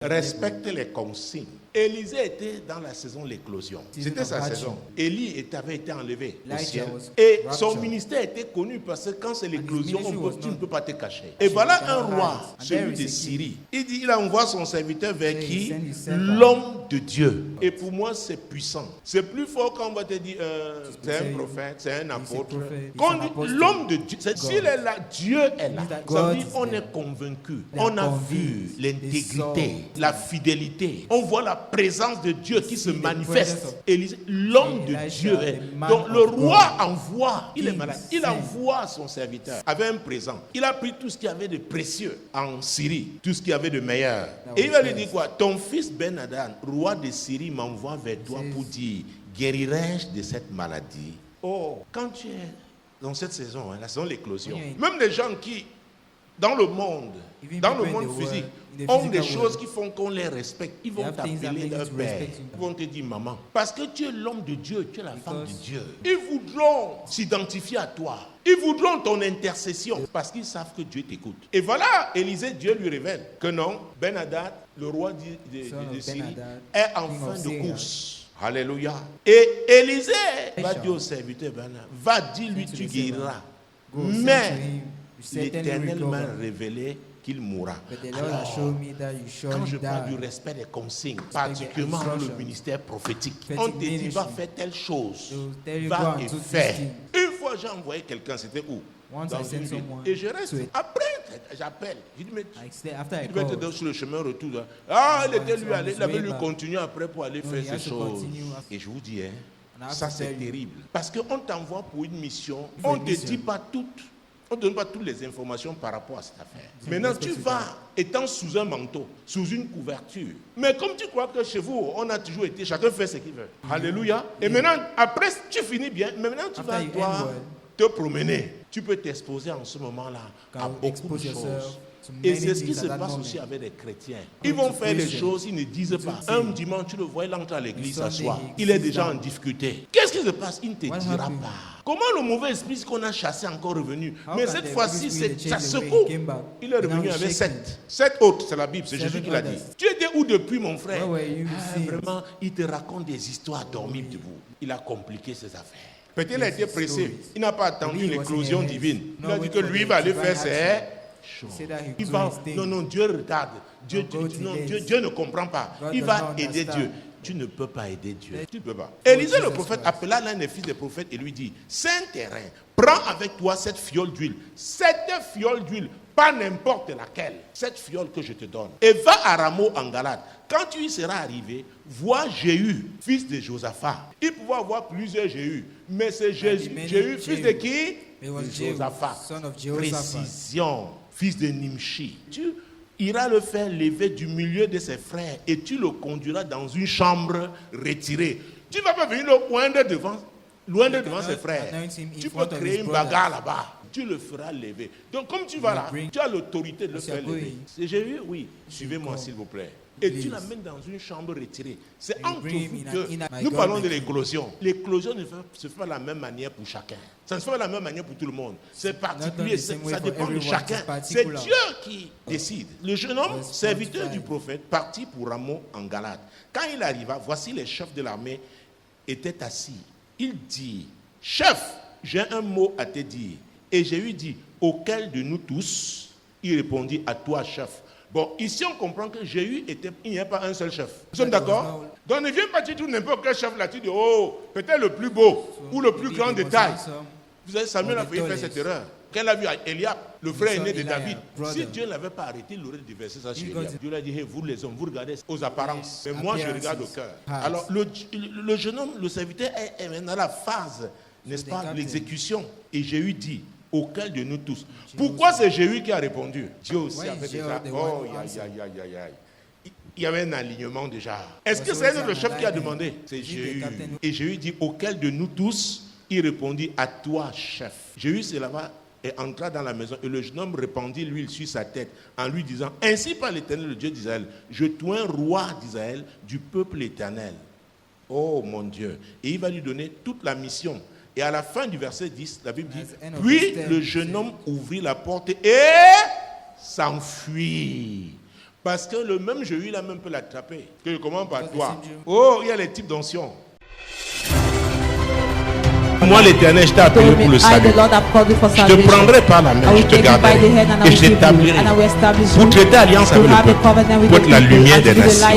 respecte les consignes. Élisée était dans la saison de l'éclosion. C'était sa saison. Élie avait été enlevé au ciel. Et son ministère était connu parce que quand c'est l'éclosion, tu ne peux pas te cacher. Et voilà un roi, celui de Syrie. Il envoie son serviteur vers qui? L'homme de Dieu. Et pour moi, c'est puissant. C'est plus fort quand on va te dire, c'est un prophète, c'est un apôtre. Quand on dit l'homme de Dieu, s'il est là, Dieu est là. Ça veut dire qu'on est convaincu. On a vu l'intégrité, la fidélité. On voit la présence de Dieu qui se manifeste. L'homme de Dieu est. Donc le roi envoie, il est malade, il envoie son serviteur avec un présent. Il a pris tout ce qu'il y avait de précieux en Syrie, tout ce qu'il y avait de meilleur. Et il va lui dire quoi? Ton fils Ben-Hadad, roi de Syrie, m'envoie vers toi pour dire, guérirai-je de cette maladie? Oh, quand tu es dans cette saison, la saison de l'éclosion, même des gens qui, dans le monde physique, ont des choses qui font qu'on les respecte. Ils vont t'appeler leur père. Ils vont te dire maman. Parce que tu es l'homme de Dieu, tu es la femme de Dieu. Ils voudront s'identifier à toi. Ils voudront ton intercession parce qu'ils savent que Dieu t'écoute. Et voilà, Élisée, Dieu lui révèle que non, Ben-Hadad, le roi de Syrie, est en fin de course. Alléluia. Et Élisée va dire au serviteur, va dis-lui, tu guériras. Mais l'Éternel m'a révélé qu'il mourra. Alors, quand je parle du respect des consignes, particulièrement dans le ministère prophétique, on te dit, va faire telle chose, va et faire. Une fois, j'ai envoyé quelqu'un, c'était où? Dans une ville. Et je reste. Après, j'appelle. Je dis, mais il va être sur le chemin retour. Là. Ah, il était lui allé, il avait lui continué après pour aller faire ces choses. Et je vous dis, ça c'est terrible. Parce qu'on t'envoie pour une mission, on ne te dit pas toutes. On ne donne pas toutes les informations par rapport à cette affaire. Maintenant, tu vas étant sous un manteau, sous une couverture. Mais comme tu crois que chez vous, on a toujours été, chacun fait ce qu'il veut. Alléluia. Et maintenant, après, tu finis bien. Mais maintenant, tu vas te promener. Tu peux t'exposer en ce moment-là à beaucoup de choses. Et c'est ce qui se passe aussi avec les chrétiens. Ils vont faire les choses, ils ne disent pas. Un dimanche, tu le vois, il entre à l'église, s'assoit. Il est déjà en difficulté. Qu'est-ce qui se passe? Il ne te dira pas. Comment le mauvais esprit qu'on a chassé encore revenu? Mais cette fois-ci, ça secoue. Il est revenu avec 7. 7 autres, c'est la Bible, c'est Jésus qui l'a dit. Tu étais où depuis, mon frère? Vraiment, il te raconte des histoires dormir debout. Il a compliqué ses affaires. Peut-être qu'il a été pressé. Il n'a pas attendu l'éclosion divine. Il a dit que lui va aller faire ses... Il va, non, Dieu retarde. Dieu ne comprend pas. Il va aider Dieu. Tu ne peux pas aider Dieu. Tu ne peux pas. Élisée le prophète appela l'un des fils des prophètes et lui dit, Saint-Terrain, prends avec toi cette fiole d'huile. Cette fiole d'huile, pas n'importe laquelle. Cette fiole que je te donne. Et va à Ramoth en Galade. Quand tu y seras arrivé, vois Jéhu, fils de Josaphat. Il pouvait avoir plusieurs Jéhu. Mais c'est Jéhu, fils de qui? De Josaphat. Précision. Fils de Nimshi. Tu iras le faire lever du milieu de ses frères et tu le conduiras dans une chambre retirée. Tu ne vas pas venir loin de devant ses frères. Tu peux créer une bagarre là-bas. Tu le feras lever. Donc comme tu vas là, tu as l'autorité de le faire lever. C'est Jéhu? Oui. Suivez-moi s'il vous plaît. Et tu l'amènes dans une chambre retirée. C'est entre vous que nous parlons de l'éclosion. L'éclosion ne se fait pas de la même manière pour chacun. Ça ne se fait pas de la même manière pour tout le monde. C'est particulier, ça dépend de chacun. C'est Dieu qui décide. Le jeune homme, serviteur du prophète, partit pour Ramoth en Galade. Quand il arriva, voici les chefs de l'armée étaient assis. Il dit, chef, j'ai un mot à te dire. Et Jéhu dit, auquel de nous tous? Il répondit, à toi, chef. Bon, ici on comprend que Jéhu il n'y a pas un seul chef. Nous sommes d'accord? Donc ne viens pas dire tout n'importe quel chef là, tu dis, oh, peut-être le plus beau ou le plus grand de taille. Vous savez, Samuel a failli faire cette erreur. Quand il a vu Eliab, le frère aîné de David, si Dieu ne l'avait pas arrêté, il aurait déversé ça sur Eliab. Dieu lui a dit, hey, vous les hommes, vous regardez aux apparences, mais moi je regarde au cœur. Alors le jeune homme, le serviteur est maintenant la phase, n'est-ce pas, de l'exécution. Et Jéhu dit, auquel de nous tous. Pourquoi c'est Jéhu qui a répondu? Dieu aussi avait déjà... Oh, il y avait un alignement déjà. Est-ce que c'est le chef qui a demandé? C'est Jéhu. Et Jéhu dit, auquel de nous tous? Il répondit, à toi, chef. Jéhu se leva et entra dans la maison. Et le jeune homme répandit l'huile sur sa tête en lui disant, ainsi par l'Éternel, le Dieu d'Israël, je toins roi d'Israël du peuple éternel. Oh mon Dieu. Et il va lui donner toute la mission. Et à la fin du verset 10, la Bible dit, puis le jeune homme ouvrit la porte et s'enfuit. Parce que le même Jéhu, il a même peut l'attraper. Que je commence par toi. Oh, il y a les types d'onction. Moi, l'Éternel, je t'ai appelé pour le salut. Je te prendrai par la main, je te garderai et je t'établirai pour traiter alliance avec le peuple, pour être la lumière des nations.